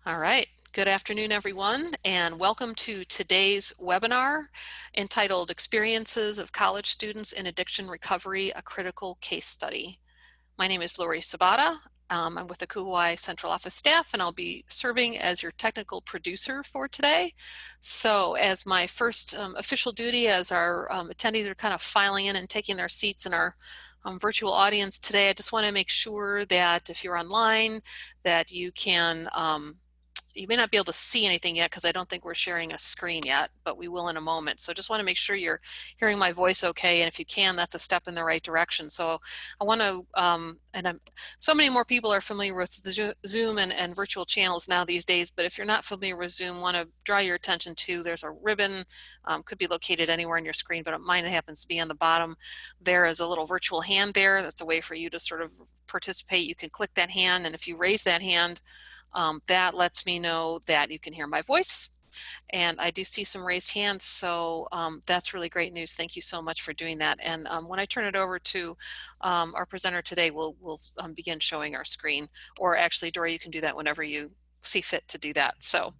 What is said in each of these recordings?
All right. Good afternoon, everyone, and welcome to today's webinar entitled Experiences of College Students in Addiction Recovery, a Critical Case Study. My name is Dory Hoffman. I'm with the Kauai Central Office staff, and I'll be serving as your technical producer for today. So as my first official duty, as our attendees are kind of filing in and taking their seats in our virtual audience today, I just want to make sure that if you're online, that you can you may not be able to see anything yet because I don't think we're sharing a screen yet, but we will in a moment. So just want to make sure you're hearing my voice okay, and if you can, that's a step in the right direction. So I want to, so many more people are familiar with the Zoom and virtual channels now these days, but if you're not familiar with Zoom, want to draw your attention to, there's a ribbon, could be located anywhere on your screen, but mine happens to be on the bottom. There is a little virtual hand there. That's a way for you to sort of participate. You can click that hand, and if you raise that hand, that lets me know that you can hear my voice. And I do see some raised hands, so that's really great news. Thank you so much for doing that. And when I turn it over to our presenter today, we'll begin showing our screen. Or actually, Dory, you can do that whenever you see fit to do that. So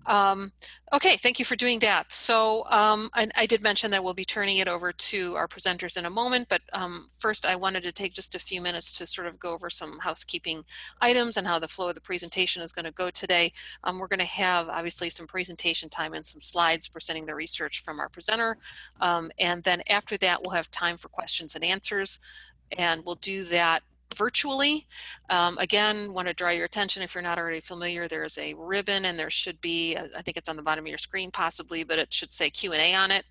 okay, thank you for doing that. So I did mention that we'll be turning it over to our presenters in a moment, but first I wanted to take just a few minutes to sort of go over some housekeeping items and how the flow of the presentation is going to go today. We're going to have obviously some presentation time and some slides presenting the research from our presenter. And then after that, we'll have time for questions and answers, and we'll do that virtually. Again, want to draw your attention, if you're not already familiar, there's a ribbon and there should be, I think it's on the bottom of your screen possibly, but it should say Q&A on it.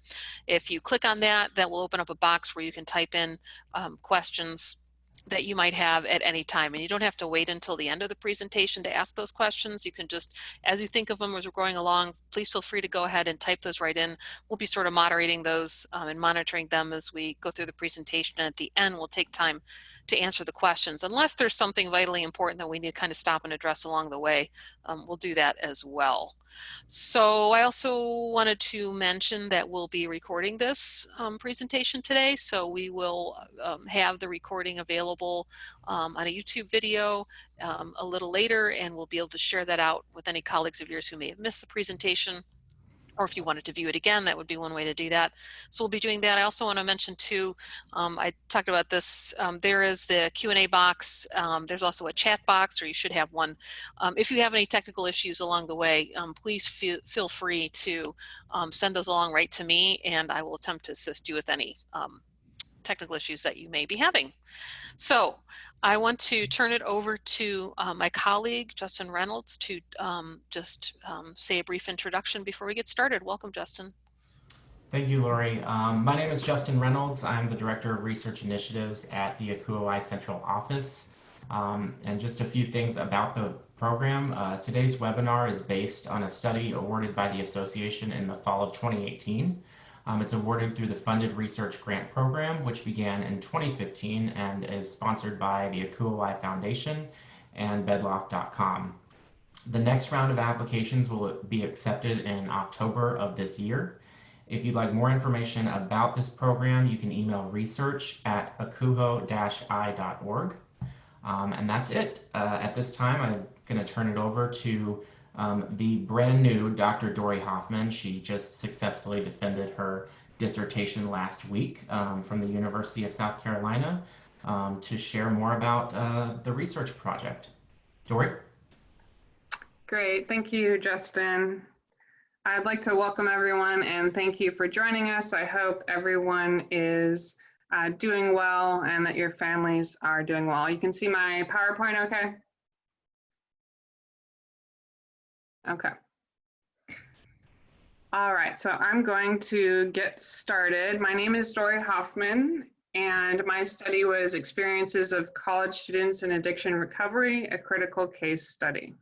If you click on that, that will open up a box where you can type in questions that you might have at any time. And you don't have to wait until the end of the presentation to ask those questions. You can just, as you think of them as we're going along, please feel free to go ahead and type those right in. We'll be sort of moderating those and monitoring them as we go through the presentation. And at the end, we'll take time to answer the questions. Unless there's something vitally important that we need to kind of stop and address along the way, we'll do that as well. So I also wanted to mention that we'll be recording this presentation today. So we will have the recording available on a YouTube video a little later, and we'll be able to share that out with any colleagues of yours who may have missed the presentation. Or if you wanted to view it again, that would be one way to do that. So we'll be doing that. I also want to mention too, I talked about this, there is the Q&A box. There's also a chat box, or you should have one. If you have any technical issues along the way, please feel free to send those along right to me, and I will attempt to assist you with any technical issues that you may be having. So I want to turn it over to my colleague, Justin Reynolds, to just say a brief introduction before we get started. Welcome, Justin. Thank you, Lori. My name is Justin Reynolds. I'm the Director of Research Initiatives at the Kauai Central Office. And just a few things about the program. Today's webinar is based on a study awarded by the association in the fall of 2018. It's awarded through the Funded Research Grant Program, which began in 2015 and is sponsored by the Kauai Foundation and bedloft.com. The next round of applications will be accepted in October of this year. If you'd like more information about this program, you can email research@akuho-i.org. And that's it. At this time, I'm going to turn it over to the brand new Dr. Dory Hoffman. She just successfully defended her dissertation last week from the University of South Carolina to share more about the research project. Dory? Great. Thank you, Justin. I'd like to welcome everyone and thank you for joining us. I hope everyone is doing well and that your families are doing well. You can see my PowerPoint okay? Okay. All right, so I'm going to get started. My name is Dory Hoffman, and my study was Experiences of College Students in Addiction Recovery, a Critical Case Study.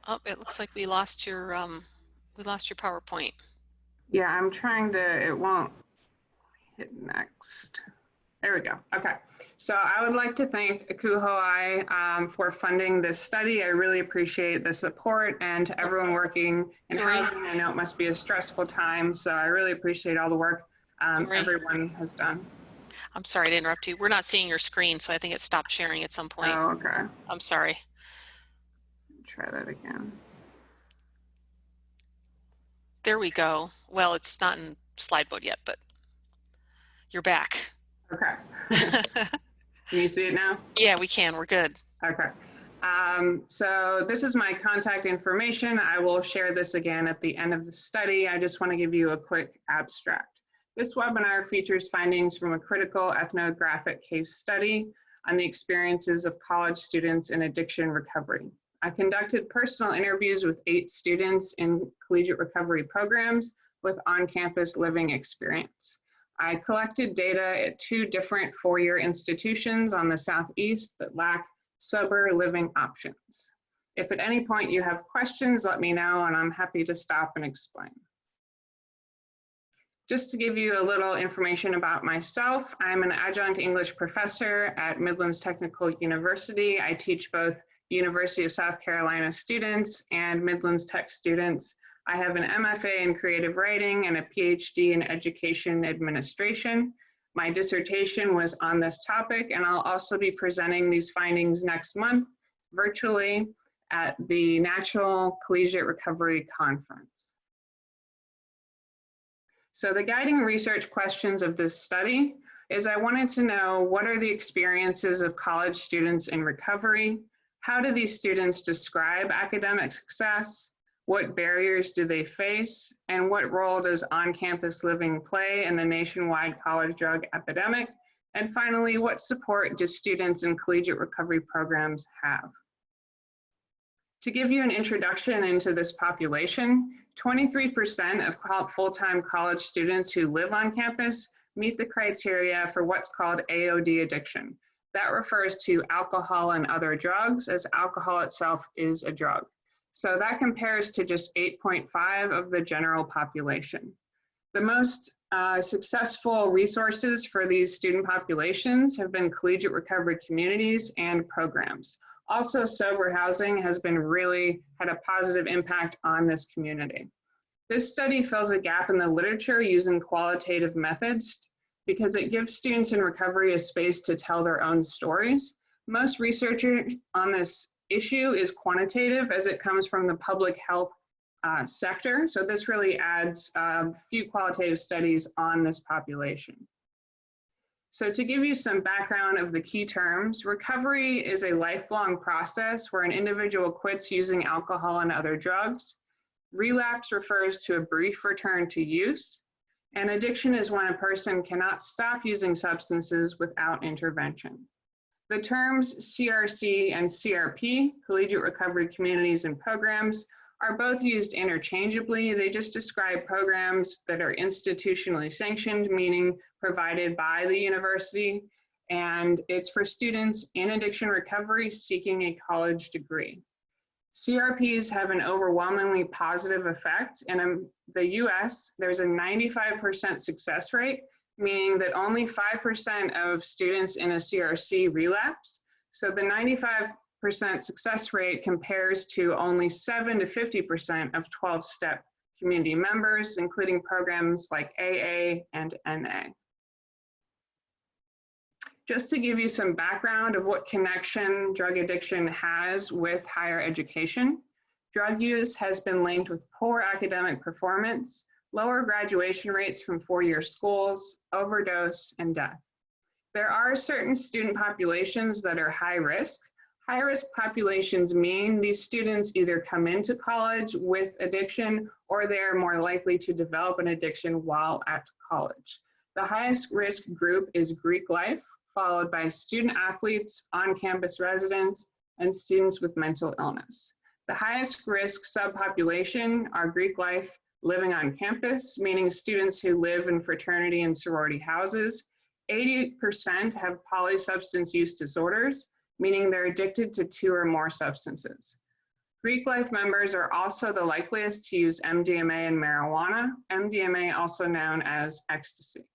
Oh, it looks like we lost your PowerPoint. Yeah, I'm trying to, it won't hit next. There we go. Okay. So I would like to thank ACUHO-I for funding this study. I really appreciate the support, and to everyone working in Dory? housing. I know it must be a stressful time, so I really appreciate all the work Dory? everyone has done. I'm sorry to interrupt you. We're not seeing your screen, so I think it stopped sharing at some point. Oh, okay. I'm sorry. Try that again. There we go. Well, it's not in slideboard yet, but you're back. Okay. Can you see it now? Yeah, we can. We're good. Okay. So this is my contact information. I will share this again at the end of the study. I just want to give you a quick abstract. This webinar features findings from a critical ethnographic case study on the experiences of college students in addiction recovery. I conducted personal interviews with 8 students in collegiate recovery programs with on-campus living experience. I collected data at 2 different 4-year institutions on the Southeast that lack sober living options. If at any point you have questions, let me know, and I'm happy to stop and explain. Just to give you a little information about myself, I'm an adjunct English professor at Midlands Technical University. I teach both University of South Carolina students and Midlands Tech students. I have an MFA in creative writing and a PhD in education administration. My dissertation was on this topic, and I'll also be presenting these findings next month virtually at the National Collegiate Recovery Conference. So the guiding research questions of this study is I wanted to know, what are the experiences of college students in recovery? How do these students describe academic success? What barriers do they face? And what role does on-campus living play in the nationwide college drug epidemic? And finally, what support do students in collegiate recovery programs have? To give you an introduction into this population, 23% of full-time college students who live on campus meet the criteria for what's called AOD addiction. That refers to alcohol and other drugs, as alcohol itself is a drug. So that compares to just 8.5 of the general population. The most successful resources for these student populations have been collegiate recovery communities and programs. Also, sober housing has been had a positive impact on this community. This study fills a gap in the literature using qualitative methods because it gives students in recovery a space to tell their own stories. Most research on this issue is quantitative, as it comes from the public health sector. So this really adds a few qualitative studies on this population. So to give you some background of the key terms, recovery is a lifelong process where an individual quits using alcohol and other drugs. Relapse refers to a brief return to use. And addiction is when a person cannot stop using substances without intervention. The terms CRC and CRP, Collegiate Recovery Communities and Programs, are both used interchangeably. They just describe programs that are institutionally sanctioned, meaning provided by the university, and it's for students in addiction recovery seeking a college degree. CRPs have an overwhelmingly positive effect. In the US, there's a 95% success rate, meaning that only 5% of students in a CRC relapse. So the 95% success rate compares to only 7 to 50% of 12-step community members, including programs like AA and NA. Just to give you some background of what connection drug addiction has with higher education, drug use has been linked with poor academic performance, lower graduation rates from 4-year schools, overdose, and death. There are certain student populations that are high risk. High risk populations mean these students either come into college with addiction or they're more likely to develop an addiction while at college. The highest risk group is Greek life, followed by student athletes, on-campus residents, and students with mental illness. The highest risk subpopulation are Greek life living on campus, meaning students who live in fraternity and sorority houses. 80% have polysubstance use disorders, meaning they're addicted to 2 or more substances. Greek life members are also the likeliest to use MDMA and marijuana, MDMA also known as ecstasy.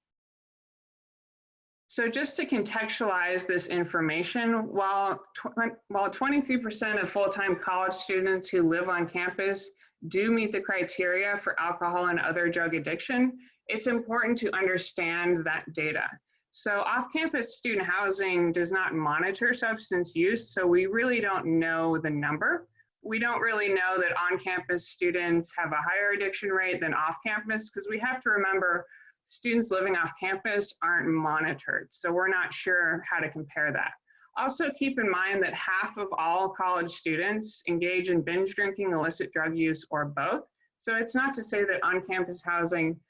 So just to contextualize this information, while 23% of full-time college students who live on campus do meet the criteria for alcohol and other drug addiction, it's important to understand that data. So off-campus student housing does not monitor substance use, so we really don't know the number. We don't really know that on-campus students have a higher addiction rate than off-campus, because we have to remember students living off campus aren't monitored, so we're not sure how to compare that. Also keep in mind that half of all college students engage in binge drinking, illicit drug use, or both. So it's not to say that on-campus housing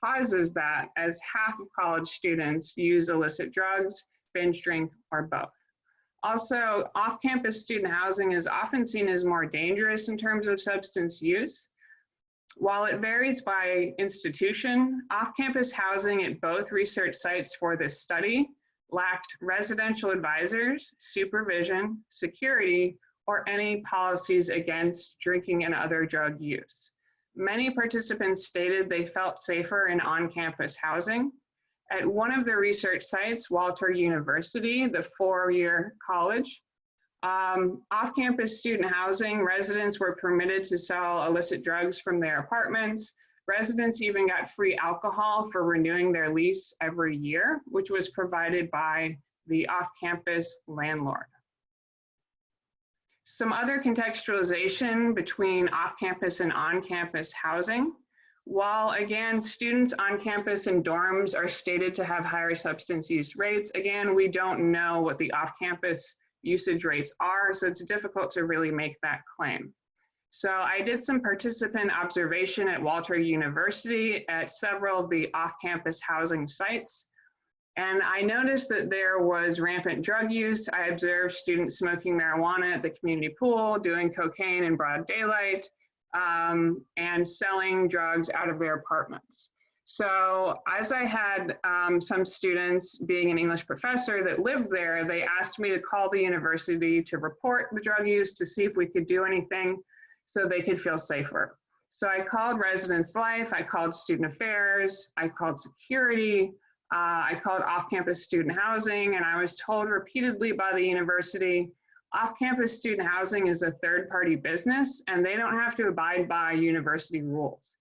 causes that, as half of college students use illicit drugs, binge drink, or both. Also, off-campus student housing is often seen as more dangerous in terms of substance use. While it varies by institution, off-campus housing at both research sites for this study lacked residential advisors, supervision, security, or any policies against drinking and other drug use. Many participants stated they felt safer in on-campus housing. At one of the research sites, Walter University, the four-year college, off-campus student housing, residents were permitted to sell illicit drugs from their apartments. Residents even got free alcohol for renewing their lease every year, which was provided by the off-campus landlord. Some other contextualization between off-campus and on-campus housing. While again, students on campus and dorms are stated to have higher substance use rates, again, we don't know what the off-campus usage rates are, so it's difficult to really make that claim. So I did some participant observation at Walter University at several of the off-campus housing sites, and I noticed that there was rampant drug use. I observed students smoking marijuana at the community pool, doing cocaine in broad daylight, and selling drugs out of their apartments. So as I had some students, being an English professor that lived there, they asked me to call the university to report the drug use to see if we could do anything so they could feel safer. So I called Residence Life, I called Student Affairs, I called security, I called off-campus student housing, and I was told repeatedly by the university, off-campus student housing is a third-party business and they don't have to abide by university rules.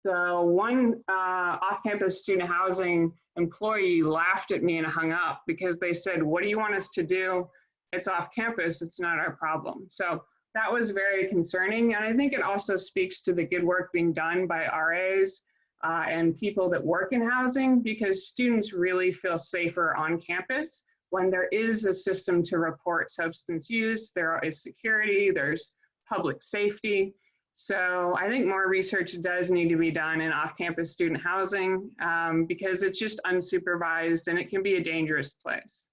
So one off-campus student housing employee laughed at me and hung up because they said, "What do you want us to do? It's off campus, it's not our problem." So that was very concerning. And I think it also speaks to the good work being done by RAs and people that work in housing, because students really feel safer on campus when there is a system to report substance use, there is security, there's public safety. So I think more research does need to be done in off-campus student housing because it's just unsupervised and it can be a dangerous place.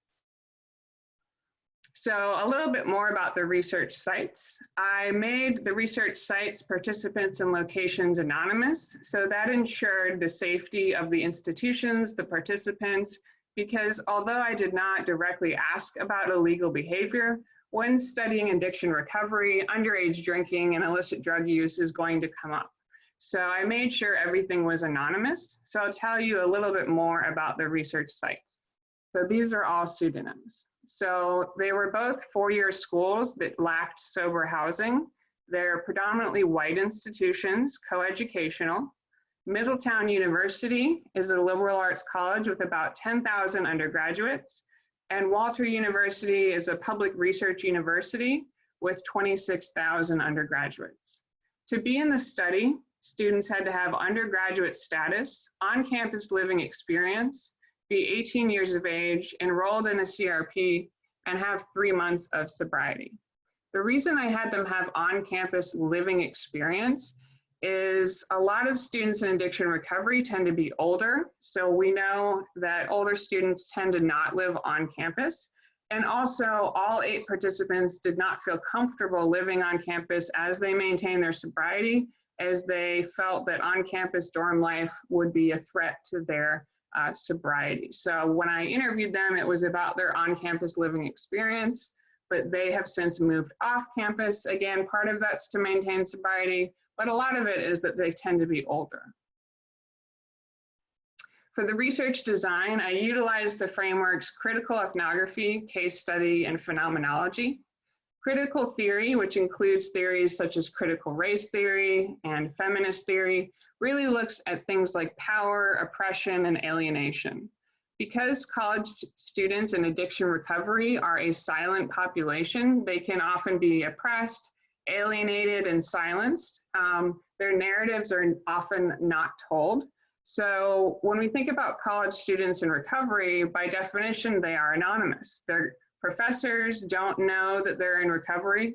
So a little bit more about the research sites. I made the research sites, participants, and locations anonymous. So that ensured the safety of the institutions, the participants, because although I did not directly ask about illegal behavior, when studying addiction recovery, underage drinking, and illicit drug use is going to come up. So I made sure everything was anonymous. So I'll tell you a little bit more about the research sites. So these are all pseudonyms. So they were both four-year schools that lacked sober housing. They're predominantly white institutions, coeducational. Middletown University is a liberal arts college with about 10,000 undergraduates. And Walter University is a public research university with 26,000 undergraduates. To be in the study, students had to have undergraduate status, on-campus living experience, be 18 years of age, enrolled in a CRP, and have 3 months of sobriety. The reason I had them have on-campus living experience is a lot of students in addiction recovery tend to be older. So we know that older students tend to not live on campus. And also all 8 participants did not feel comfortable living on campus as they maintained their sobriety, as they felt that on-campus dorm life would be a threat to their sobriety. So when I interviewed them, it was about their on-campus living experience, but they have since moved off campus. Again, part of that's to maintain sobriety, but a lot of it is that they tend to be older. For the research design, I utilized the frameworks critical ethnography, case study, and phenomenology. Critical theory, which includes theories such as critical race theory and feminist theory, really looks at things like power, oppression, and alienation. Because college students in addiction recovery are a silent population, they can often be oppressed, alienated, and silenced. Their narratives are often not told. So when we think about college students in recovery, by definition, they are anonymous. Their professors don't know that they're in recovery.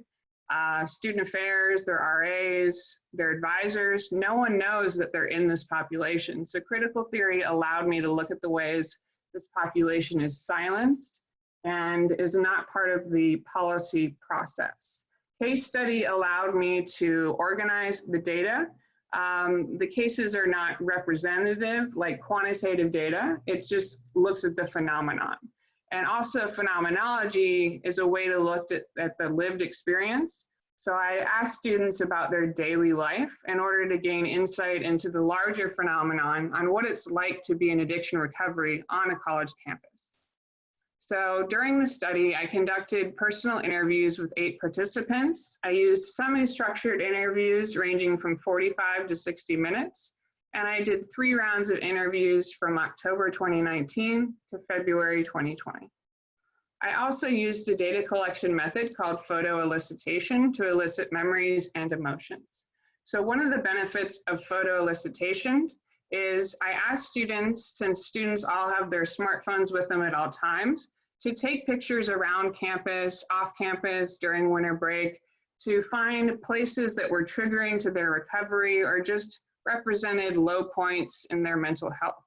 Student affairs, their RAs, their advisors, no one knows that they're in this population. So critical theory allowed me to look at the ways this population is silenced and is not part of the policy process. Case study allowed me to organize the data. The cases are not representative like quantitative data. It just looks at the phenomenon. And also phenomenology is a way to look at the lived experience. So I asked students about their daily life in order to gain insight into the larger phenomenon on what it's like to be in addiction recovery on a college campus. So during the study, I conducted personal interviews with 8 participants. I used semi-structured interviews ranging from 45 to 60 minutes. And I did 3 rounds of interviews from October 2019 to February 2020. I also used a data collection method called photo elicitation to elicit memories and emotions. So one of the benefits of photo elicitation is I asked students, since students all have their smartphones with them at all times, to take pictures around campus, off campus, during winter break, to find places that were triggering to their recovery or just represented low points in their mental health.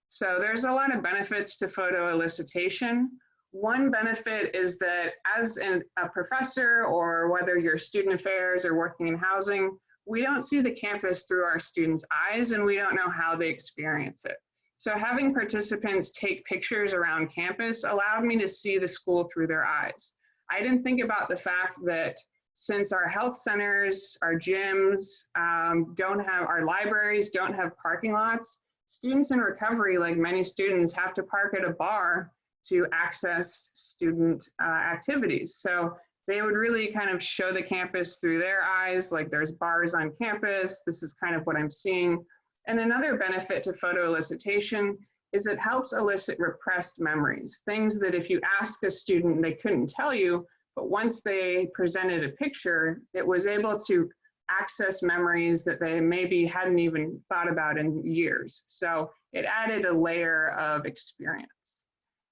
So there's a lot of benefits to photo elicitation. One benefit is that as a professor, or whether you're student affairs or working in housing, we don't see the campus through our students' eyes and we don't know how they experience it. So having participants take pictures around campus allowed me to see the school through their eyes. I didn't think about the fact that since our health centers, our gyms our libraries don't have parking lots, students in recovery, like many students, have to park at a bar to access student activities. So they would really kind of show the campus through their eyes, like there's bars on campus, this is kind of what I'm seeing. And another benefit to photo elicitation is it helps elicit repressed memories, things that if you ask a student, they couldn't tell you, but once they presented a picture, it was able to access memories that they maybe hadn't even thought about in years. So it added a layer of experience.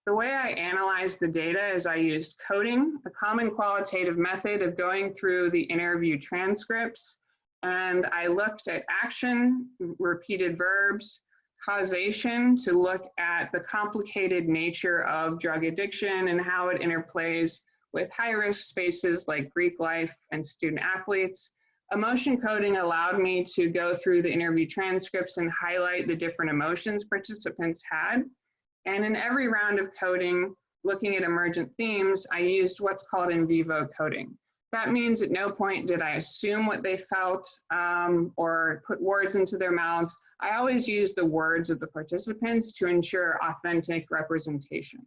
The way I analyzed the data is I used coding, a common qualitative method of going through the interview transcripts, and I looked at action, repeated verbs, causation to look at the complicated nature of drug addiction and how it interplays with high-risk spaces like Greek life and student athletes. Emotion coding allowed me to go through the interview transcripts and highlight the different emotions participants had. And in every round of coding, looking at emergent themes, I used what's called in vivo coding. That means at no point did I assume what they felt or put words into their mouths. I always used the words of the participants to ensure authentic representation.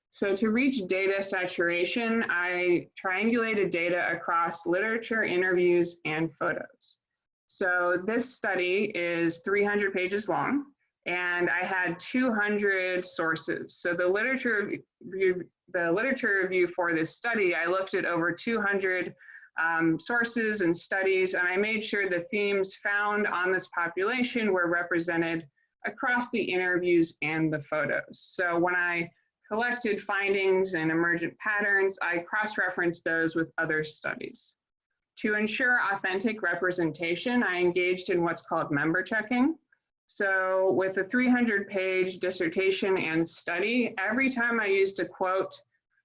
So to reach data saturation, I triangulated data across literature, interviews, and photos. So this study is 300 pages long, and I had 200 sources. So the literature review for this study, I looked at over 200 sources and studies, and I made sure the themes found on this population were represented across the interviews and the photos. So when I collected findings and emergent patterns, I cross-referenced those with other studies. To ensure authentic representation, I engaged in what's called member checking. So with a 300-page dissertation and study, every time I used a quote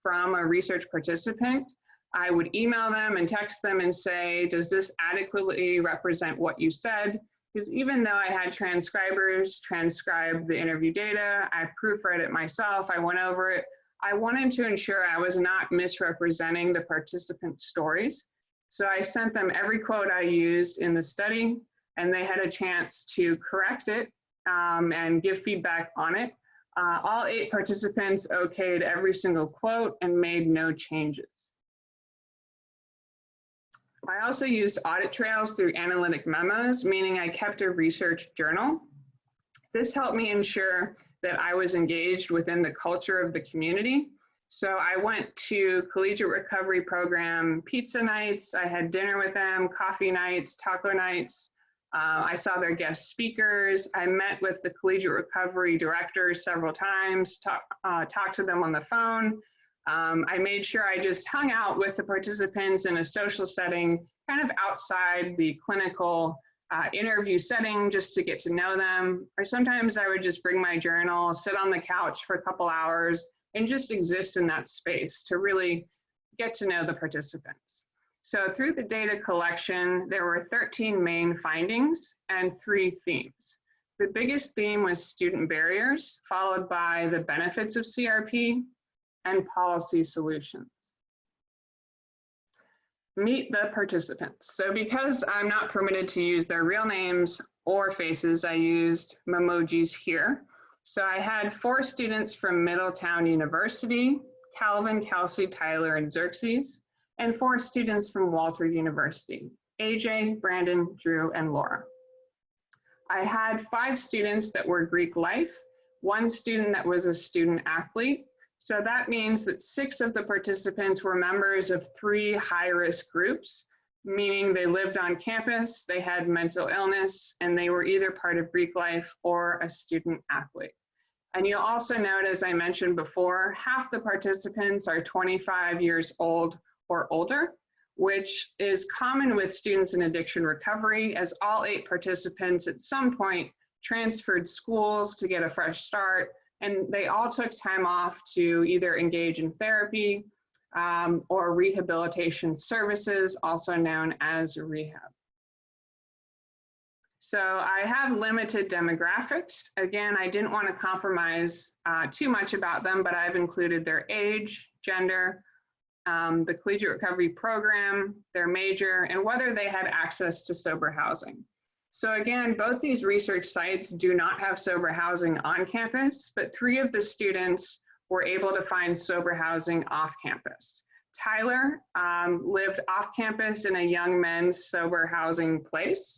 from a research participant, I would email them and text them and say, does this adequately represent what you said? Because even though I had transcribers transcribe the interview data, I proofread it myself, I went over it, I wanted to ensure I was not misrepresenting the participants' stories. So I sent them every quote I used in the study, and they had a chance to correct it and give feedback on it. All 8 participants okayed every single quote and made no changes. I also used audit trails through analytic memos, meaning I kept a research journal. This helped me ensure that I was engaged within the culture of the community. So I went to Collegiate Recovery Program pizza nights, I had dinner with them, coffee nights, taco nights. I saw their guest speakers. I met with the Collegiate Recovery directors several times, talked to them on the phone. I made sure I just hung out with the participants in a social setting, kind of outside the clinical interview setting, just to get to know them. Or sometimes I would just bring my journal, sit on the couch for a couple hours, and just exist in that space to really get to know the participants. So through the data collection, there were 13 main findings and 3 themes. The biggest theme was student barriers, followed by the benefits of CRP and policy solutions. Meet the participants. So because I'm not permitted to use their real names or faces, I used memojis here. So I had 4 students from Middletown University, Calvin, Kelsey, Tyler, and Xerxes, and 4 students from Walter University, AJ, Brandon, Drew, and Laura. I had 5 students that were Greek life, 1 student that was a student athlete. So that means that 6 of the participants were members of 3 high-risk groups, meaning they lived on campus, they had mental illness, and they were either part of Greek life or a student athlete. And you'll also note, as I mentioned before, half the participants are 25 years old or older, which is common with students in addiction recovery, as all 8 participants at some point transferred schools to get a fresh start, and they all took time off to either engage in therapy or rehabilitation services, also known as rehab. So I have limited demographics. Again, I didn't want to compromise too much about them, but I've included their age, gender, the Collegiate Recovery Program, their major, and whether they had access to sober housing. So again, both these research sites do not have sober housing on campus, but 3 of the students were able to find sober housing off campus. Tyler lived off campus in a young men's sober housing place,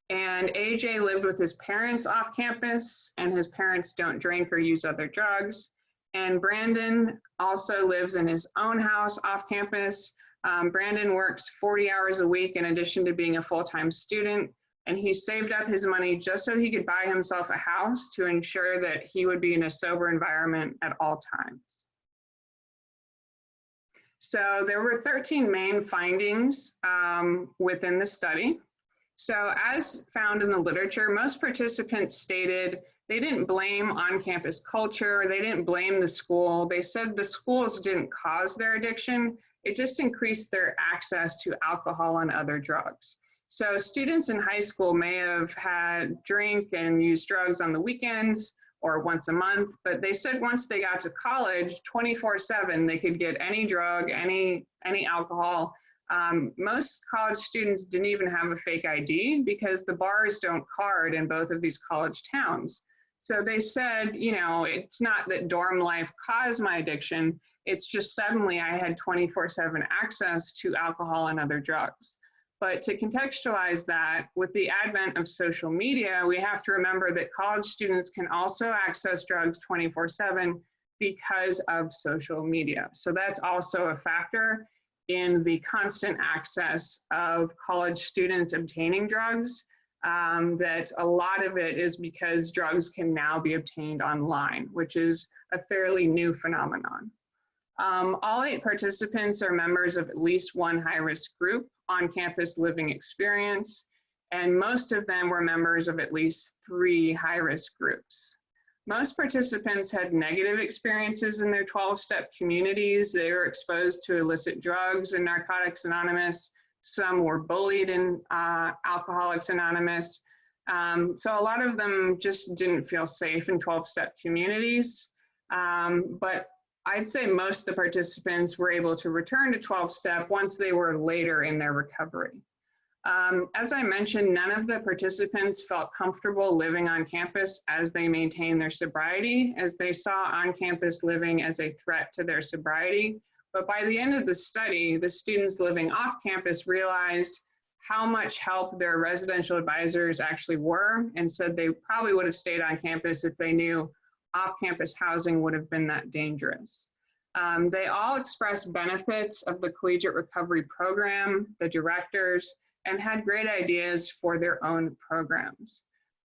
and AJ lived with his parents off campus, and his parents don't drink or use other drugs. And Brandon also lives in his own house off campus. Brandon works 40 hours a week in addition to being a full-time student, and he saved up his money just so he could buy himself a house to ensure that he would be in a sober environment at all times. So there were 13 main findings within the study. So as found in the literature, most participants stated they didn't blame on-campus culture, they didn't blame the school. They said the schools didn't cause their addiction, it just increased their access to alcohol and other drugs. So students in high school may have had drink and used drugs on the weekends or once a month, but they said once they got to college, 24/7, they could get any drug, any alcohol. Most college students didn't even have a fake ID because the bars don't card in both of these college towns. So they said, you know, it's not that dorm life caused my addiction, it's just suddenly I had 24/7 access to alcohol and other drugs. But to contextualize that, with the advent of social media, we have to remember that college students can also access drugs 24/7 because of social media. So that's also a factor in the constant access of college students obtaining drugs, that a lot of it is because drugs can now be obtained online, which is a fairly new phenomenon. All 8 participants are members of at least 1 high-risk group on-campus living experience, and most of them were members of at least 3 high-risk groups. Most participants had negative experiences in their 12-step communities. They were exposed to illicit drugs in Narcotics Anonymous. Some were bullied in Alcoholics Anonymous. So a lot of them just didn't feel safe in 12-step communities. But I'd say most of the participants were able to return to 12-step once they were later in their recovery. As I mentioned, none of the participants felt comfortable living on campus as they maintained their sobriety, as they saw on-campus living as a threat to their sobriety. But by the end of the study, the students living off campus realized how much help their residential advisors actually were, and said they probably would have stayed on campus if they knew off-campus housing would have been that dangerous. They all expressed benefits of the Collegiate Recovery Program, the directors, and had great ideas for their own programs.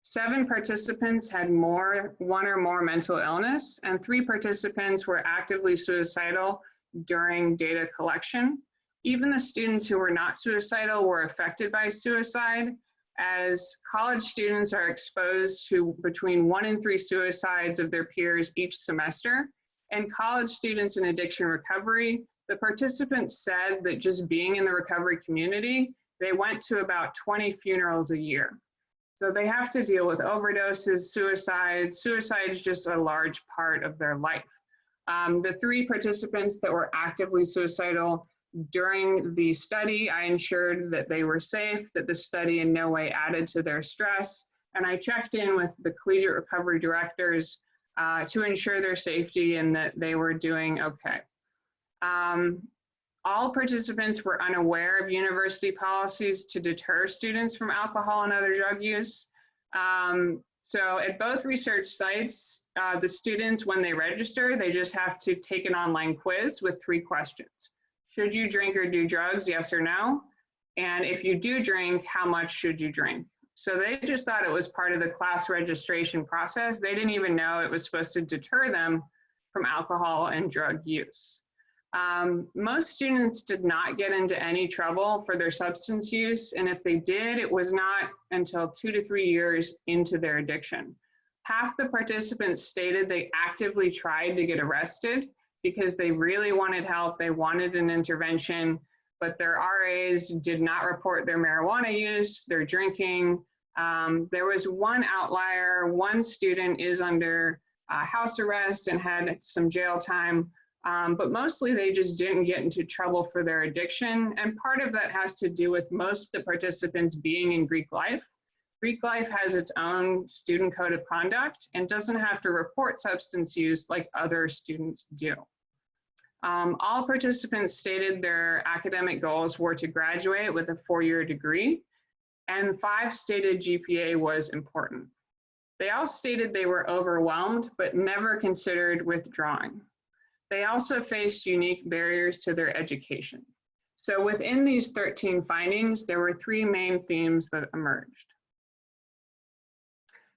7 participants had one or more mental illness, and 3 participants were actively suicidal during data collection. Even the students who were not suicidal were affected by suicide, as college students are exposed to between 1 and 3 suicides of their peers each semester. And college students in addiction recovery, the participants said that just being in the recovery community, they went to about 20 funerals a year. So they have to deal with overdoses, suicides. Suicide is just a large part of their life. The 3 participants that were actively suicidal during the study, I ensured that they were safe, that the study in no way added to their stress, and I checked in with the collegiate recovery directors to ensure their safety and that they were doing okay. All participants were unaware of university policies to deter students from alcohol and other drug use. So at both research sites, the students, when they register, they just have to take an online quiz with 3 questions. Should you drink or do drugs, yes or no? And if you do drink, how much should you drink? So they just thought it was part of the class registration process. They didn't even know it was supposed to deter them from alcohol and drug use. Most students did not get into any trouble for their substance use, and if they did, it was not until 2 to 3 years into their addiction. Half the participants stated they actively tried to get arrested because they really wanted help, they wanted an intervention, but their RAs did not report their marijuana use, their drinking. There was one outlier. One student is under house arrest and had some jail time, but mostly they just didn't get into trouble for their addiction. And part of that has to do with most of the participants being in Greek life. Greek life has its own student code of conduct and doesn't have to report substance use like other students do. All participants stated their academic goals were to graduate with a 4-year degree, and 5 stated GPA was important. They all stated they were overwhelmed, but never considered withdrawing. They also faced unique barriers to their education. So within these 13 findings, there were 3 main themes that emerged: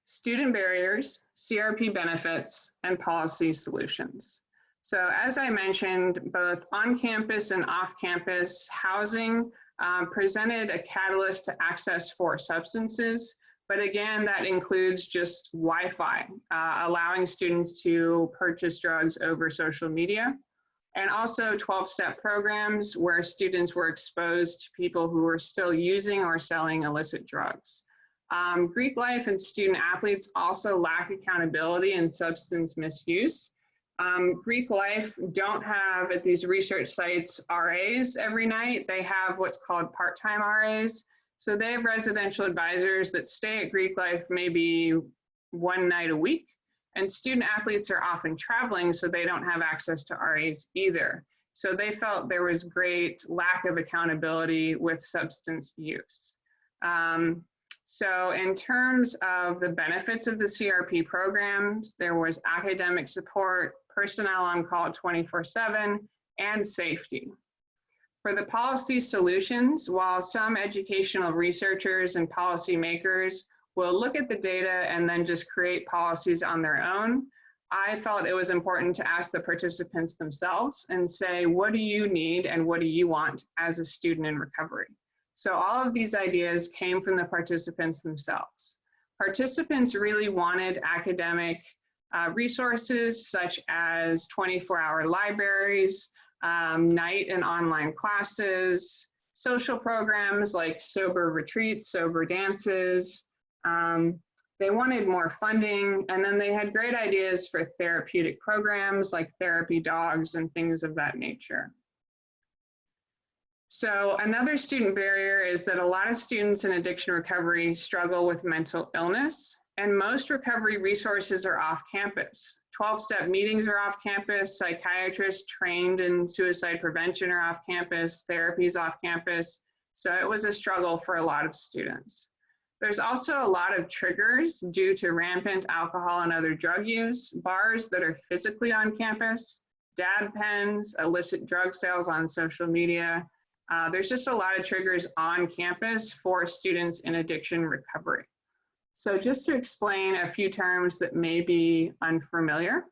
student barriers, CRP benefits, and policy solutions. So as I mentioned, both on-campus and off-campus housing presented a catalyst to access for substances, but again, that includes just Wi-Fi, allowing students to purchase drugs over social media, and also 12-step programs where students were exposed to people who were still using or selling illicit drugs. Greek life and student athletes also lack accountability in substance misuse. Greek life don't have at these research sites RAs every night. They have what's called part-time RAs. So they have residential advisors that stay at Greek life maybe 1 night a week. And student athletes are often traveling, so they don't have access to RAs either. So they felt there was great lack of accountability with substance use. So in terms of the benefits of the CRP programs, there was academic support, personnel on call 24/7, and safety. For the policy solutions, while some educational researchers and policymakers will look at the data and then just create policies on their own, I felt it was important to ask the participants themselves and say, what do you need and what do you want as a student in recovery? So all of these ideas came from the participants themselves. Participants really wanted academic resources such as 24-hour libraries, night and online classes, social programs like sober retreats, sober dances. They wanted more funding, and then they had great ideas for therapeutic programs like therapy dogs and things of that nature. So another student barrier is that a lot of students in addiction recovery struggle with mental illness, and most recovery resources are off campus. 12-step meetings are off campus, psychiatrists trained in suicide prevention are off campus, therapy is off campus. So it was a struggle for a lot of students. There's also a lot of triggers due to rampant alcohol and other drug use, bars that are physically on campus, dab pens, illicit drug sales on social media. There's just a lot of triggers on campus for students in addiction recovery. So just to explain a few terms that may be unfamiliar.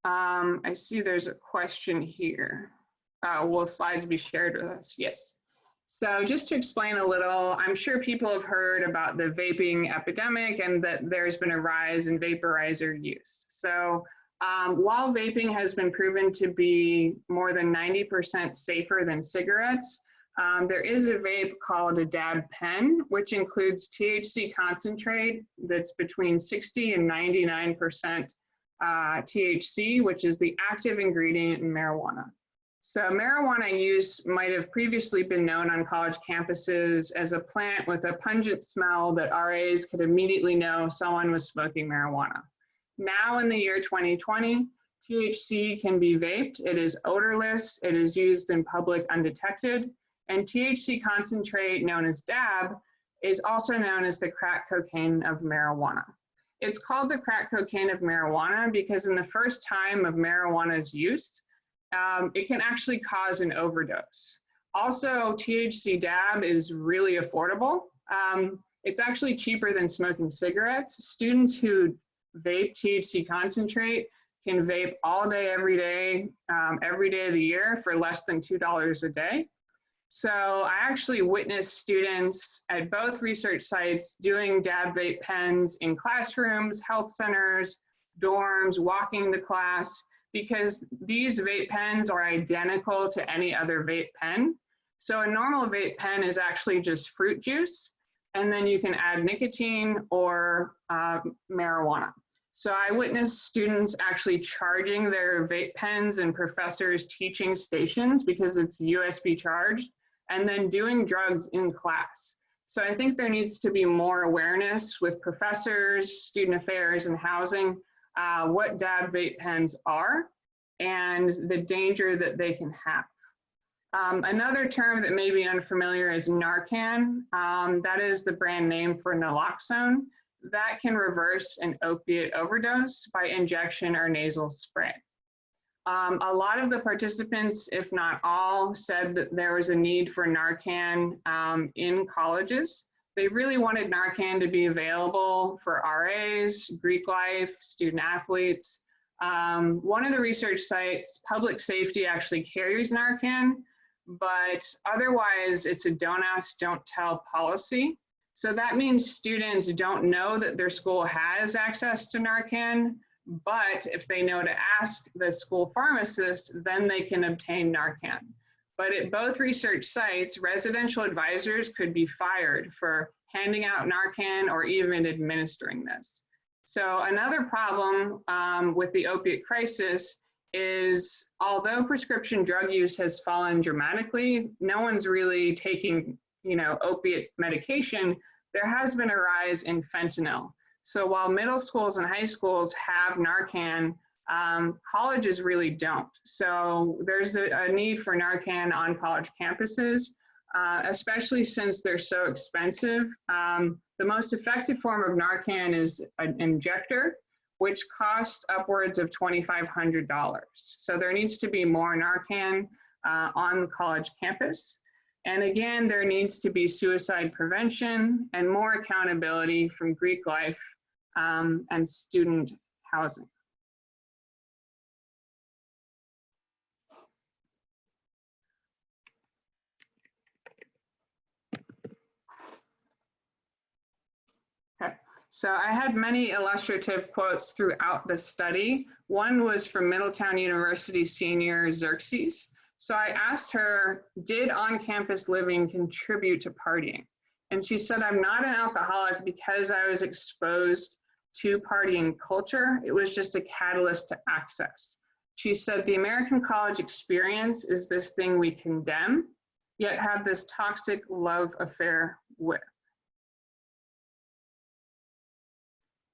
I see there's a question here. Will slides be shared with us? Yes. So just to explain a little, I'm sure people have heard about the vaping epidemic and that there's been a rise in vaporizer use. So while vaping has been proven to be more than 90% safer than cigarettes, there is a vape called a dab pen, which includes THC concentrate that's between 60 and 99% THC, which is the active ingredient in marijuana. So marijuana use might have previously been known on college campuses as a plant with a pungent smell that RAs could immediately know someone was smoking marijuana. Now in the year 2020, THC can be vaped. It is odorless. It is used in public undetected. And THC concentrate, known as dab, is also known as the crack cocaine of marijuana. It's called the crack cocaine of marijuana because in the first time of marijuana's use, it can actually cause an overdose. Also, THC dab is really affordable. It's actually cheaper than smoking cigarettes. Students who vape THC concentrate can vape all day, every day of the year for less than $2 a day. So I actually witnessed students at both research sites doing dab vape pens in classrooms, health centers, dorms, walking to class, because these vape pens are identical to any other vape pen. So a normal vape pen is actually just fruit juice, and then you can add nicotine or marijuana. So I witnessed students actually charging their vape pens in professors' teaching stations because it's USB charged, and then doing drugs in class. So I think there needs to be more awareness with professors, student affairs, and housing, what dab vape pens are and the danger that they can have. Another term that may be unfamiliar is Narcan. That is the brand name for naloxone. That can reverse an opiate overdose by injection or nasal spray. A lot of the participants, if not all, said that there was a need for Narcan in colleges. They really wanted Narcan to be available for RAs, Greek life, student athletes. One of the research sites, public safety, actually carries Narcan, but otherwise it's a don't ask, don't tell policy. So that means students don't know that their school has access to Narcan, but if they know to ask the school pharmacist, then they can obtain Narcan. But at both research sites, residential advisors could be fired for handing out Narcan or even administering this. So another problem with the opiate crisis is, although prescription drug use has fallen dramatically, no one's really taking, opiate medication. There has been a rise in fentanyl. So while middle schools and high schools have Narcan, colleges really don't. So there's a need for Narcan on college campuses, especially since they're so expensive. The most effective form of Narcan is an injector, which costs upwards of $2,500. So there needs to be more Narcan on the college campus. And again, there needs to be suicide prevention and more accountability from Greek life and student housing. Okay, so I had many illustrative quotes throughout the study. One was from Middletown University senior Xerxes. So I asked her, did on-campus living contribute to partying? And she said, I'm not an alcoholic because I was exposed to partying culture. It was just a catalyst to access. She said, the American college experience is this thing we condemn, yet have this toxic love affair with.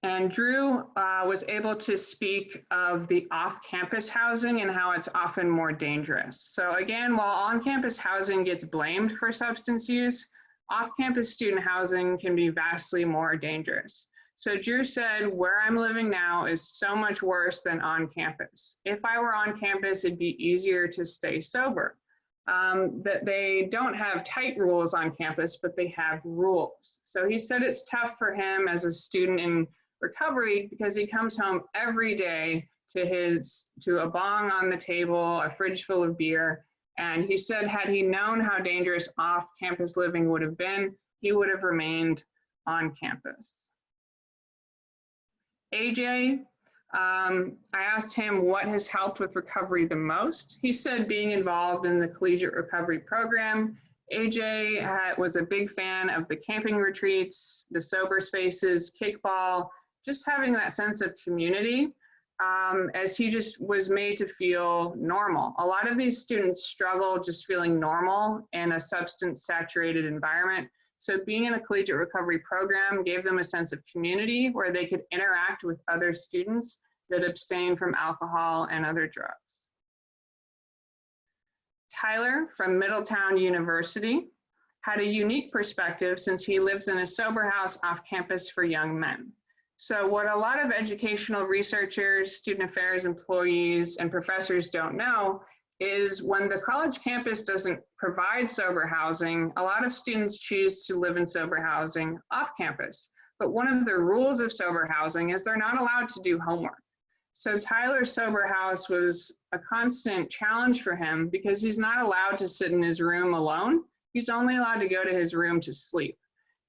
And Drew was able to speak of the off-campus housing and how it's often more dangerous. So again, while on-campus housing gets blamed for substance use, off-campus student housing can be vastly more dangerous. So Drew said, where I'm living now is so much worse than on campus. If I were on campus, it'd be easier to stay sober. That they don't have tight rules on campus, but they have rules. So he said it's tough for him as a student in recovery because he comes home every day to a bong on the table, a fridge full of beer. And he said, had he known how dangerous off-campus living would have been, he would have remained on campus. AJ, I asked him what has helped with recovery the most. He said being involved in the Collegiate Recovery Program. AJ was a big fan of the camping retreats, the sober spaces, kickball, just having that sense of community, as he just was made to feel normal. A lot of these students struggle just feeling normal in a substance-saturated environment. So being in a collegiate recovery program gave them a sense of community where they could interact with other students that abstain from alcohol and other drugs. Tyler from Middletown University had a unique perspective since he lives in a sober house off campus for young men. So what a lot of educational researchers, student affairs employees, and professors don't know is when the college campus doesn't provide sober housing, a lot of students choose to live in sober housing off campus. But one of the rules of sober housing is they're not allowed to do homework. So Tyler's sober house was a constant challenge for him because he's not allowed to sit in his room alone. He's only allowed to go to his room to sleep.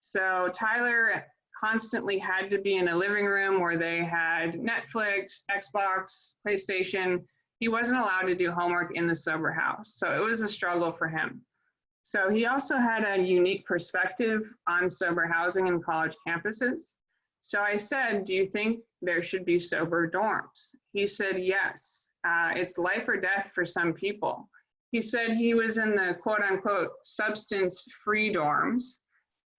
So Tyler constantly had to be in a living room where they had Netflix, Xbox, PlayStation. He wasn't allowed to do homework in the sober house. So it was a struggle for him. So he also had a unique perspective on sober housing in college campuses. So I said, do you think there should be sober dorms? He said, yes. It's life or death for some people. He said he was in the quote unquote substance-free dorms,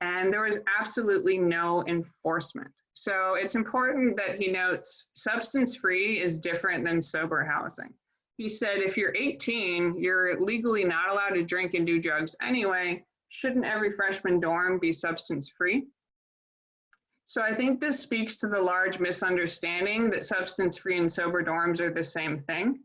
and there was absolutely no enforcement. So it's important that he notes substance-free is different than sober housing. He said, if you're 18, you're legally not allowed to drink and do drugs anyway. Shouldn't every freshman dorm be substance-free? So I think this speaks to the large misunderstanding that substance-free and sober dorms are the same thing.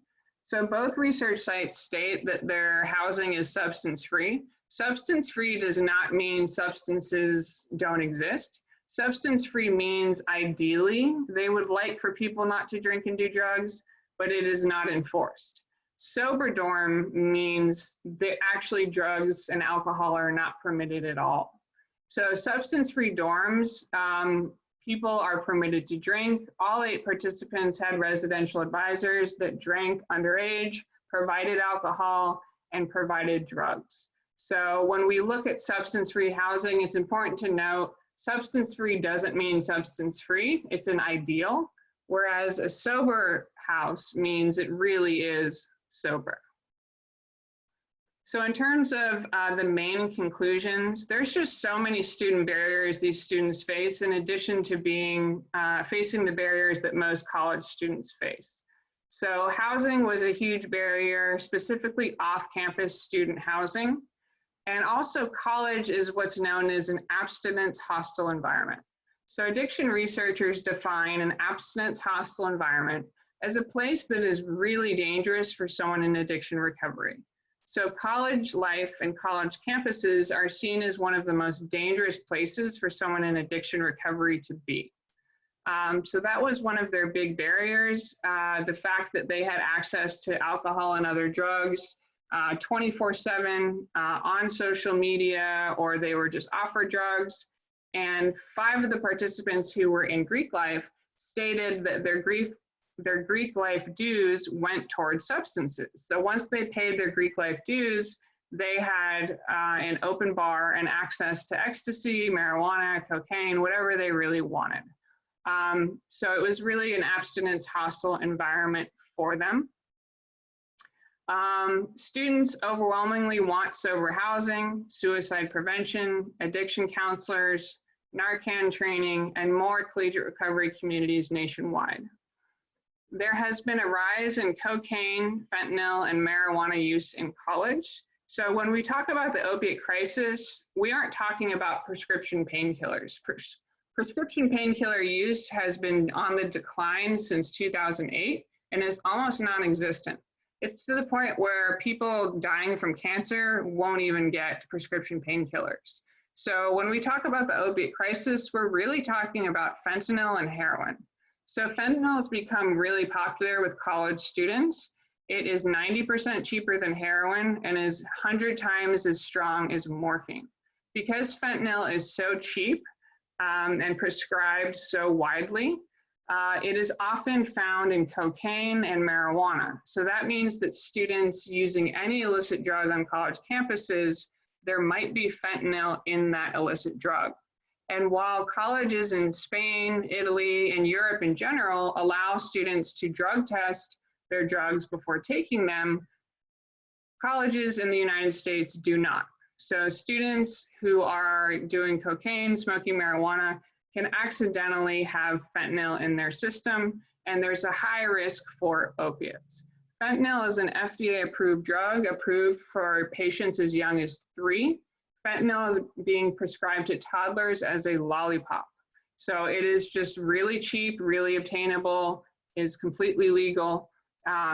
So both research sites state that their housing is substance-free. Substance-free does not mean substances don't exist. Substance-free means ideally they would like for people not to drink and do drugs, but it is not enforced. Sober dorm means that actually drugs and alcohol are not permitted at all. So substance-free dorms, people are permitted to drink. All 8 participants had residential advisors that drank underage, provided alcohol, and provided drugs. So when we look at substance-free housing, it's important to note substance-free doesn't mean substance-free. It's an ideal, whereas a sober house means it really is sober. So in terms of the main conclusions, there's just so many student barriers these students face in addition to being facing the barriers that most college students face. So housing was a huge barrier, specifically off-campus student housing. And also college is what's known as an abstinence hostile environment. So addiction researchers define an abstinence hostile environment as a place that is really dangerous for someone in addiction recovery. So college life and college campuses are seen as one of the most dangerous places for someone in addiction recovery to be. So that was one of their big barriers, the fact that they had access to alcohol and other drugs 24/7 on social media, or they were just offered drugs. And 5 of the participants who were in Greek life stated that their Greek life dues went towards substances. So once they paid their Greek life dues, they had an open bar and access to ecstasy, marijuana, cocaine, whatever they really wanted. So it was really an abstinence hostile environment for them. Students overwhelmingly want sober housing, suicide prevention, addiction counselors, Narcan training, and more collegiate recovery communities nationwide. There has been a rise in cocaine, fentanyl, and marijuana use in college. So when we talk about the opiate crisis, we aren't talking about prescription painkillers. Prescription painkiller use has been on the decline since 2008 and is almost non-existent. It's to the point where people dying from cancer won't even get prescription painkillers. So when we talk about the opiate crisis, we're really talking about fentanyl and heroin. So fentanyl has become really popular with college students. It is 90% cheaper than heroin and is 100 times as strong as morphine. Because fentanyl is so cheap and prescribed so widely, it is often found in cocaine and marijuana. So that means that students using any illicit drug on college campuses, there might be fentanyl in that illicit drug. And while colleges in Spain, Italy, and Europe in general allow students to drug test their drugs before taking them, colleges in the United States do not. So students who are doing cocaine, smoking marijuana, can accidentally have fentanyl in their system, and there's a high risk for opiates. Fentanyl is an FDA-approved drug, approved for patients as young as 3. Fentanyl is being prescribed to toddlers as a lollipop. So it is just really cheap, really obtainable, is completely legal.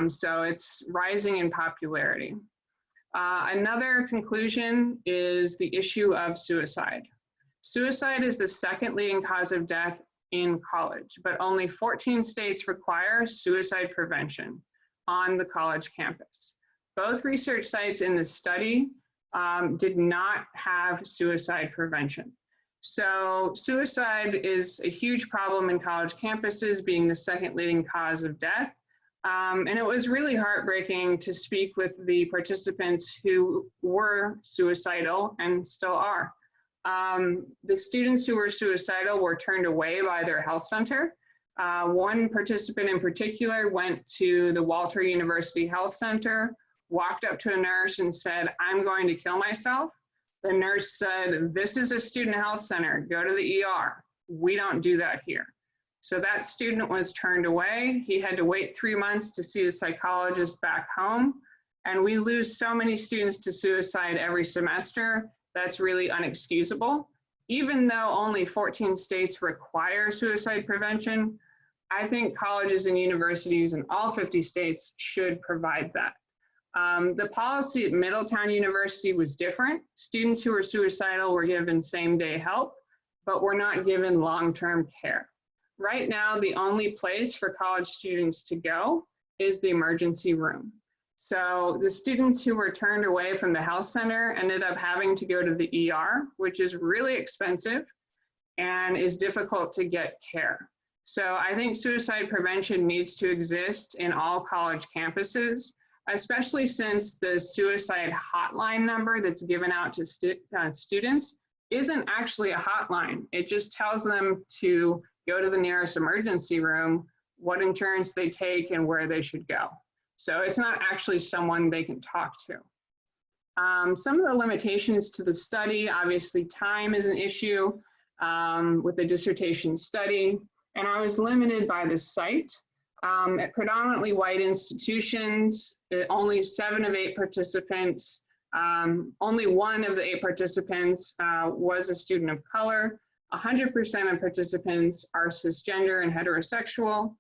So it's rising in popularity. Another conclusion is the issue of suicide. Suicide is the second leading cause of death in college, but only 14 states require suicide prevention on the college campus. Both research sites in the study did not have suicide prevention. So suicide is a huge problem in college campuses, being the second leading cause of death. And it was really heartbreaking to speak with the participants who were suicidal and still are. The students who were suicidal were turned away by their health center. One participant in particular went to the Walter University Health Center, walked up to a nurse and said, "I'm going to kill myself." The nurse said, "This is a student health center, go to the ER. We don't do that here." So that student was turned away. He had to wait 3 months to see a psychologist back home. And we lose so many students to suicide every semester. That's really unexcusable. Even though only 14 states require suicide prevention, I think colleges and universities in all 50 states should provide that. The policy at Middletown University was different. Students who were suicidal were given same-day help, but were not given long-term care. Right now, the only place for college students to go is the emergency room. So the students who were turned away from the health center ended up having to go to the ER, which is really expensive and is difficult to get care. So I think suicide prevention needs to exist in all college campuses, especially since the suicide hotline number that's given out to students isn't actually a hotline. It just tells them to go to the nearest emergency room, what insurance they take, and where they should go. So it's not actually someone they can talk to. Some of the limitations to the study, obviously time is an issue with the dissertation study, and I was limited by the site. At predominantly white institutions, only 7 of 8 participants, only 1 of the 8 participants was a student of color. 100% of participants are cisgender and heterosexual.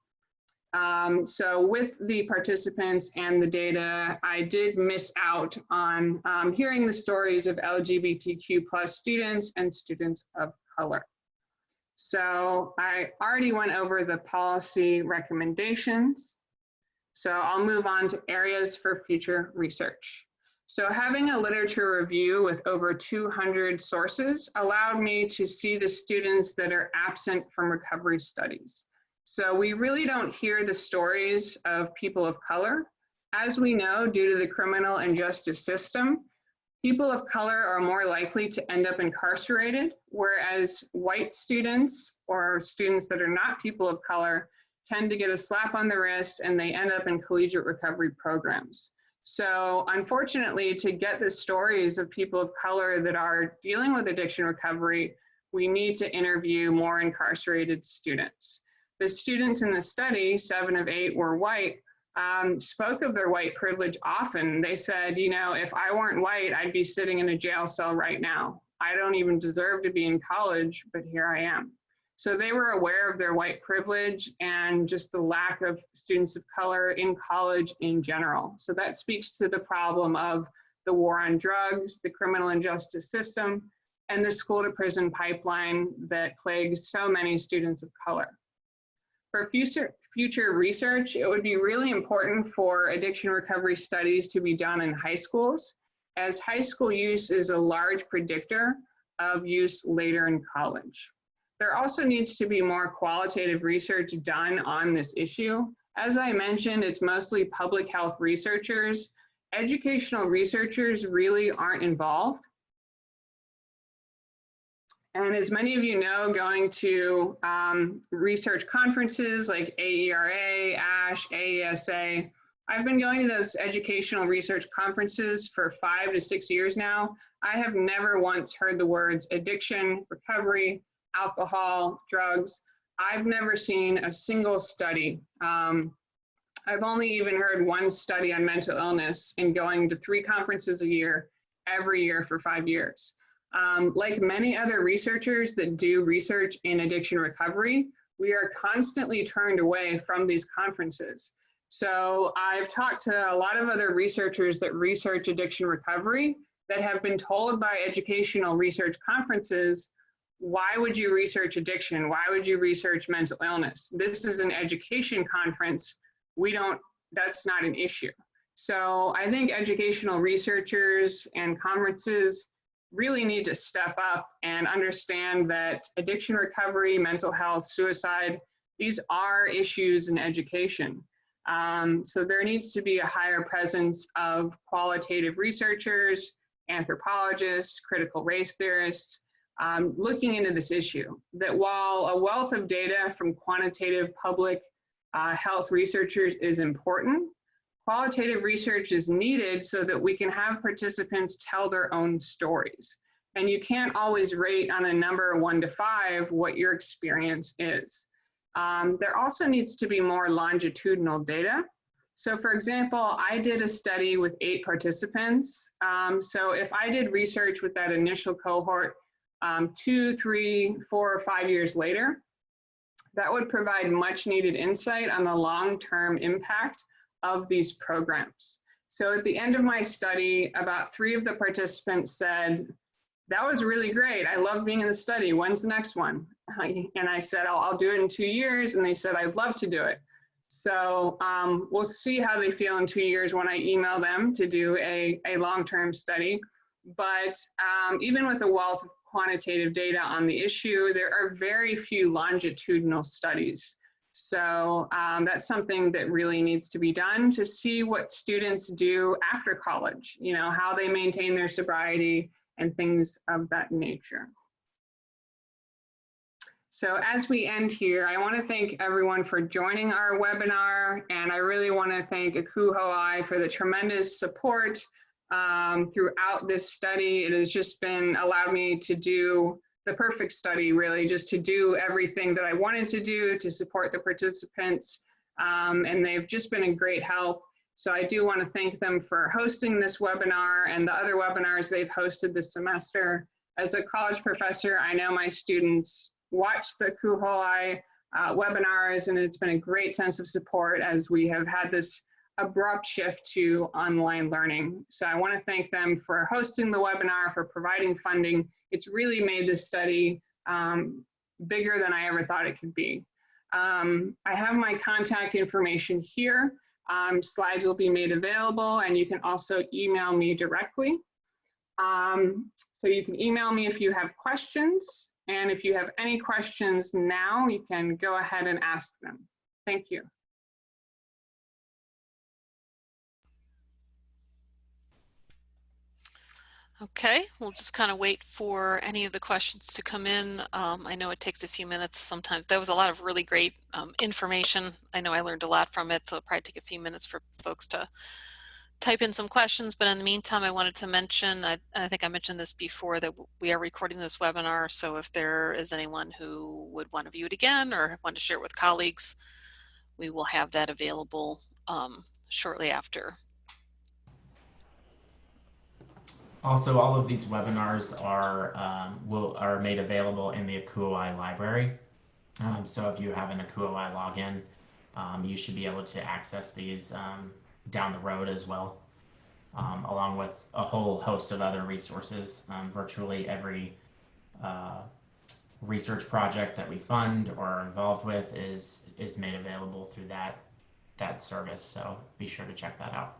So with the participants and the data, I did miss out on hearing the stories of LGBTQ+ students and students of color. So I already went over the policy recommendations. So I'll move on to areas for future research. So having a literature review with over 200 sources allowed me to see the students that are absent from recovery studies. So we really don't hear the stories of people of color. As we know, due to the criminal and justice system, people of color are more likely to end up incarcerated, whereas white students or students that are not people of color tend to get a slap on the wrist and they end up in collegiate recovery programs. So unfortunately, to get the stories of people of color that are dealing with addiction recovery, we need to interview more incarcerated students. The students in the study, 7 of 8 were white, spoke of their white privilege often. They said, you know, if I weren't white, I'd be sitting in a jail cell right now. I don't even deserve to be in college, but here I am. So they were aware of their white privilege and just the lack of students of color in college in general. So that speaks to the problem of the war on drugs, the criminal and justice system, and the school to prison pipeline that plagues so many students of color. For future research, it would be really important for addiction recovery studies to be done in high schools, as high school use is a large predictor of use later in college. There also needs to be more qualitative research done on this issue. As I mentioned, it's mostly public health researchers. Educational researchers really aren't involved. And as many of you know, going to research conferences like AERA, ASH, AESA, I've been going to those educational research conferences for 5 to 6 years now. I have never once heard the words addiction, recovery, alcohol, drugs. I've never seen a single study. I've only even heard one study on mental illness and going to 3 conferences a year, every year for 5 years. Like many other researchers that do research in addiction recovery, we are constantly turned away from these conferences. So I've talked to a lot of other researchers that research addiction recovery that have been told by educational research conferences, why would you research addiction? Why would you research mental illness? This is an education conference. That's not an issue. So I think educational researchers and conferences really need to step up and understand that addiction recovery, mental health, suicide, these are issues in education. So there needs to be a higher presence of qualitative researchers, anthropologists, critical race theorists, looking into this issue. That while a wealth of data from quantitative public health researchers is important, qualitative research is needed so that we can have participants tell their own stories. And you can't always rate on a number 1 to 5 what your experience is. There also needs to be more longitudinal data. So for example, I did a study with 8 participants. So if I did research with that initial cohort 2, 3, 4, or 5 years later, that would provide much needed insight on the long-term impact of these programs. So at the end of my study, about 3 of the participants said, that was really great. I love being in the study. When's the next one? And I said, I'll do it in 2 years. And they said, I'd love to do it. So we'll see how they feel in 2 years when I email them to do a long-term study. But even with a wealth of quantitative data on the issue, there are very few longitudinal studies. So that's something that really needs to be done to see what students do after college, you know, how they maintain their sobriety and things of that nature. So as we end here, I want to thank everyone for joining our webinar, and I really want to thank ACUHO-I for the tremendous support throughout this study. It has just been allowed me to do the perfect study, really, just to do everything that I wanted to do to support the participants, and they've just been a great help. So I do want to thank them for hosting this webinar and the other webinars they've hosted this semester. As a college professor, I know my students watch the ACUHO-I webinars, and it's been a great sense of support as we have had this abrupt shift to online learning. So I want to thank them for hosting the webinar, for providing funding. It's really made this study bigger than I ever thought it could be. I have my contact information here. Slides will be made available, and you can also email me directly. So you can email me if you have questions, and if you have any questions now, you can go ahead and ask them. Thank you. Okay, we'll just kind of wait for any of the questions to come in. I know it takes a few minutes sometimes. There was a lot of really great information. I know I learned a lot from it, so it'll probably take a few minutes for folks to type in some questions, but in the meantime, I wanted to mention, I think I mentioned this before, that we are recording this webinar, so if there is anyone who would want to view it again or want to share it with colleagues, we will have that available shortly after. Also, all of these webinars are made available in the ACUOI library. So if you have an ACUOI login, you should be able to access these down the road as well, along with a whole host of other resources. Virtually every research project that we fund or are involved with is made available through that service. So be sure to check that out.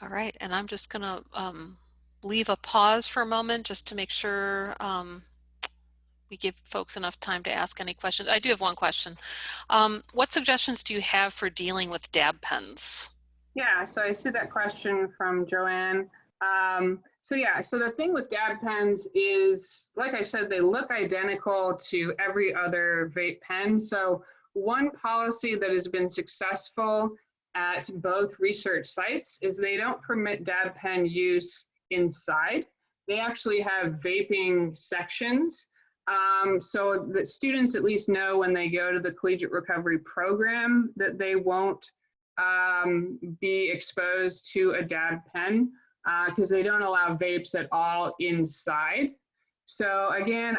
All right, and I'm just going to leave a pause for a moment just to make sure we give folks enough time to ask any questions. I do have one question. What suggestions do you have for dealing with dab pens? Yeah, so I see that question from Joanne. So the thing with dab pens is, like I said, they look identical to every other vape pen. So one policy that has been successful at both research sites is they don't permit dab pen use inside. They actually have vaping sections. So that students at least know when they go to the Collegiate Recovery Program that they won't be exposed to a dab pen because they don't allow vapes at all inside. So again,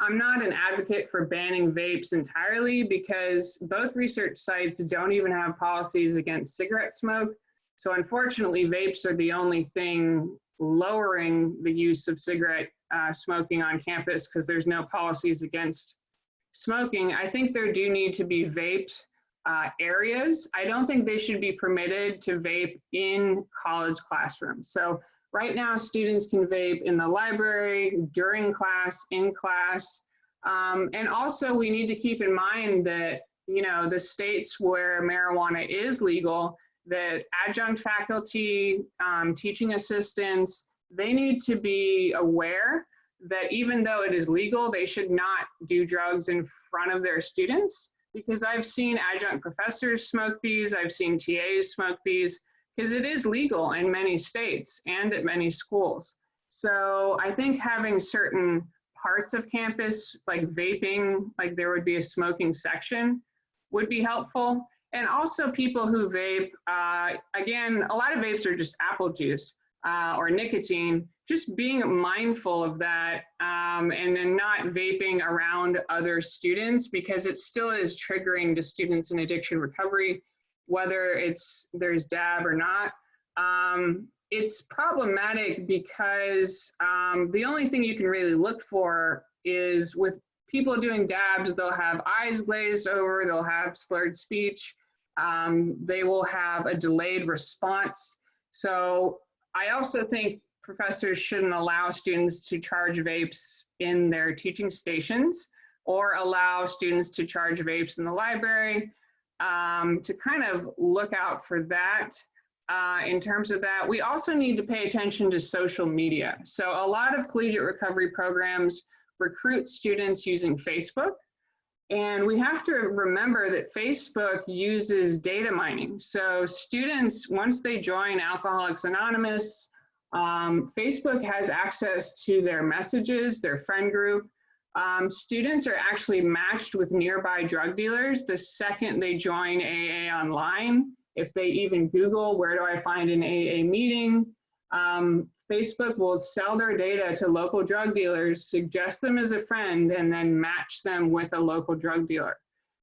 I'm not an advocate for banning vapes entirely because both research sites don't even have policies against cigarette smoke. So unfortunately, vapes are the only thing lowering the use of cigarette smoking on campus because there's no policies against smoking. I think there do need to be vape areas. I don't think they should be permitted to vape in college classrooms. So right now, students can vape in the library, during class, in class. And also we need to keep in mind that, you know, the states where marijuana is legal, that adjunct faculty, teaching assistants, they need to be aware that even though it is legal, they should not do drugs in front of their students, because I've seen adjunct professors smoke these, I've seen TAs smoke these, because it is legal in many states and at many schools. So I think having certain parts of campus, like vaping, like there would be a smoking section, would be helpful. And also people who vape, again, a lot of vapes are just apple juice or nicotine, just being mindful of that and then not vaping around other students, because it still is triggering to students in addiction recovery, whether there's dab or not. It's problematic because the only thing you can really look for is with people doing dabs, they'll have eyes glazed over, they'll have slurred speech, they will have a delayed response. So I also think professors shouldn't allow students to charge vapes in their teaching stations or allow students to charge vapes in the library. To kind of look out for that. In terms of that, we also need to pay attention to social media. So a lot of collegiate recovery programs recruit students using Facebook. And we have to remember that Facebook uses data mining. So students, once they join Alcoholics Anonymous, Facebook has access to their messages, their friend group. Students are actually matched with nearby drug dealers the second they join AA online. If they even Google, where do I find an AA meeting? Facebook will sell their data to local drug dealers, suggest them as a friend, and then match them with a local drug dealer.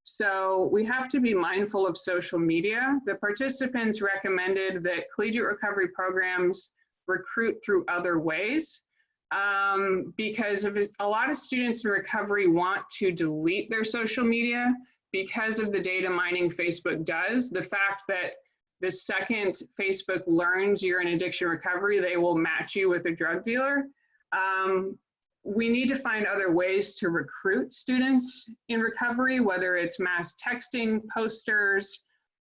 So we have to be mindful of social media. The participants recommended that collegiate recovery programs recruit through other ways. Because a lot of students in recovery want to delete their social media because of the data mining Facebook does. The fact that the second Facebook learns you're in addiction recovery, they will match you with a drug dealer. We need to find other ways to recruit students in recovery, whether it's mass texting, posters,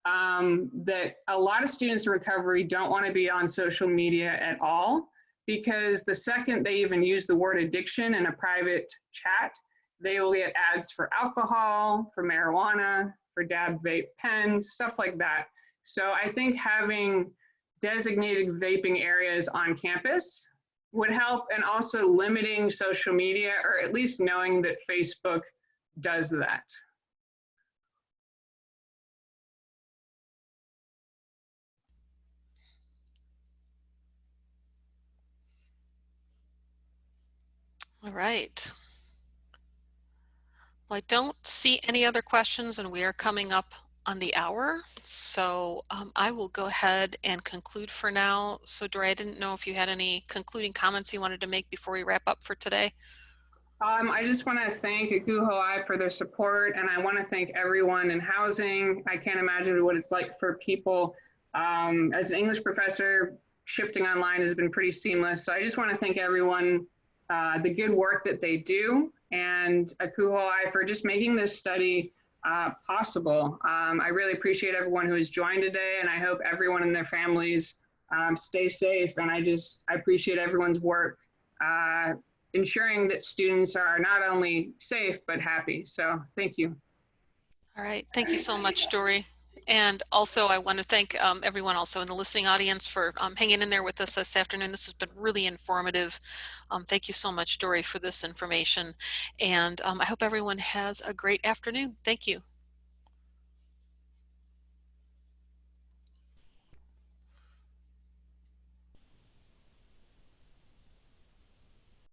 that a lot of students in recovery don't want to be on social media at all, because the second they even use the word addiction in a private chat, they will get ads for alcohol, for marijuana, for dab vape pens, stuff like that. So I think having designated vaping areas on campus would help, and also limiting social media, or at least knowing that Facebook does that. All right. Well, I don't see any other questions, and we are coming up on the hour. So I will go ahead and conclude for now. So Dory, I didn't know if you had any concluding comments you wanted to make before we wrap up for today. I just want to thank Aguhoai for their support, and I want to thank everyone in housing. I can't imagine what it's like for people. As an English professor, shifting online has been pretty seamless. So I just want to thank everyone, the good work that they do, and Aguhoai for just making this study possible. I really appreciate everyone who has joined today, and I hope everyone and their families stay safe. And I appreciate everyone's work, ensuring that students are not only safe, but happy. So thank you. All right. Thank you so much, Dory. And also I want to thank everyone also in the listening audience for hanging in there with us this afternoon. This has been really informative. Thank you so much, Dory, for this information. And I hope everyone has a great afternoon. Thank you.